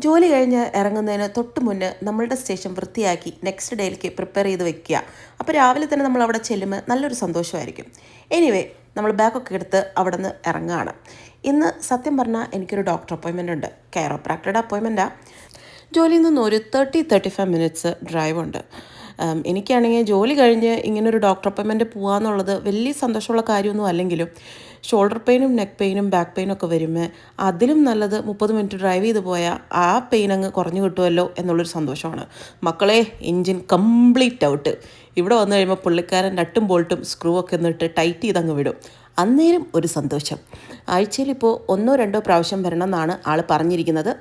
ജോലി കഴിഞ്ഞ് ഇറങ്ങുന്നതിന് തൊട്ട് മുന്നേ നമ്മളുടെ സ്റ്റേഷൻ വൃത്തിയാക്കി നെക്സ്റ്റ് ഡേയിലേക്ക് പ്രിപ്പയർ ചെയ്ത് വെക്കുക. അപ്പോൾ രാവിലെ തന്നെ നമ്മൾ അവിടെ ചെല്ലുമ്പോൾ നല്ലൊരു സന്തോഷമായിരിക്കും. എനിവേ നമ്മൾ ബാഗൊക്കെ എടുത്ത് അവിടെ നിന്ന് ഇറങ്ങുകയാണ്. ഇന്ന് സത്യം പറഞ്ഞാൽ എനിക്കൊരു ഡോക്ടർ അപ്പോയിൻമെൻ്റ് ഉണ്ട്. കെയറോപ്രാക്ടറുടെ അപ്പോയിൻമെൻറ്റാണ്. ജോലിയിൽ നിന്ന് ഒരു 30-35 മിനിറ്റ്സ് ഡ്രൈവ് ഉണ്ട്. എനിക്കാണെങ്കിൽ ജോലി കഴിഞ്ഞ് ഇങ്ങനൊരു ഡോക്ടർ അപ്പോയിൻമെൻറ്റ് പോകാമെന്നുള്ളത് വലിയ സന്തോഷമുള്ള കാര്യമൊന്നും അല്ലെങ്കിലും ഷോൾഡർ പെയിനും നെക്ക് പെയിനും ബാക്ക് പെയിനും ഒക്കെ വരുമ്പോൾ അതിലും നല്ലത് 30 മിനിറ്റ് ഡ്രൈവ് ചെയ്ത് പോയാൽ ആ പെയിൻ അങ്ങ് കുറഞ്ഞു കിട്ടുമല്ലോ എന്നുള്ളൊരു സന്തോഷമാണ്. മക്കളെ, എൻജിൻ കംപ്ലീറ്റ് ഔട്ട്. ഇവിടെ വന്നു കഴിയുമ്പോൾ പുള്ളിക്കാരൻ നട്ടും ബോൾട്ടും സ്ക്രൂ ഒക്കെ ഒന്നിട്ട് ടൈറ്റ് ചെയ്തങ്ങ് വിടും. അന്നേരം ഒരു സന്തോഷം. ആഴ്ചയിൽ ഇപ്പോൾ 1-2 പ്രാവശ്യം വരണം എന്നാണ് ആൾ പറഞ്ഞിരിക്കുന്നത്.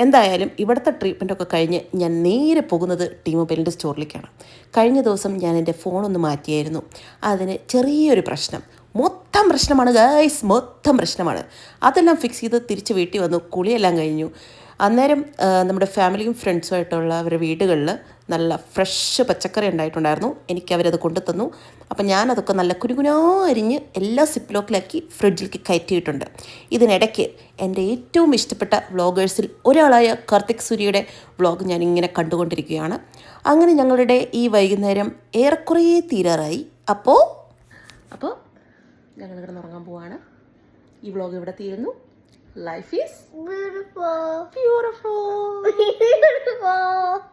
എന്തായാലും ഇവിടുത്തെ ട്രീറ്റ്മെൻറ്റൊക്കെ കഴിഞ്ഞ് ഞാൻ നേരെ പോകുന്നത് ടി-മൊബൈലിൻ്റെ സ്റ്റോറിലേക്കാണ്. കഴിഞ്ഞ ദിവസം ഞാൻ എൻ്റെ ഫോണൊന്ന് മാറ്റിയായിരുന്നു. അതിന് ചെറിയൊരു പ്രശ്നം, മൊത്തം പ്രശ്നമാണ് ഗൈസ്, മൊത്തം പ്രശ്നമാണ്. അതെല്ലാം ഫിക്സ് ചെയ്ത് തിരിച്ച് വീട്ടിൽ വന്നു. കുളിയെല്ലാം കഴിഞ്ഞു. അന്നേരം നമ്മുടെ ഫാമിലിയും ഫ്രണ്ട്സുമായിട്ടുള്ള അവരുടെ വീടുകളിൽ നല്ല ഫ്രഷ് പച്ചക്കറി ഉണ്ടായിട്ടുണ്ടായിരുന്നു. എനിക്കവരത് കൊണ്ടു തന്നു. അപ്പം ഞാനതൊക്കെ നല്ല കുനുകുനാ അരിഞ്ഞ് എല്ലാ സിപ്പ് ലോക്കിലാക്കി ഫ്രിഡ്ജിലേക്ക് കയറ്റിയിട്ടുണ്ട്. ഇതിനിടയ്ക്ക് എൻ്റെ ഏറ്റവും ഇഷ്ടപ്പെട്ട വ്ളോഗേഴ്സിൽ ഒരാളായ കാർത്തിക് സൂര്യയുടെ വ്ളോഗ് ഞാനിങ്ങനെ കണ്ടുകൊണ്ടിരിക്കുകയാണ്. അങ്ങനെ ഞങ്ങളുടെ ഈ വൈകുന്നേരം ഏറെക്കുറെ തീരാറായി. അപ്പോൾ ഞങ്ങൾ കിടന്നുറങ്ങാൻ പോവാണ്. ഈ വ്ളോഗ് ഇവിടെ തീരുന്നു. Life is beautiful. beautiful. Beautiful.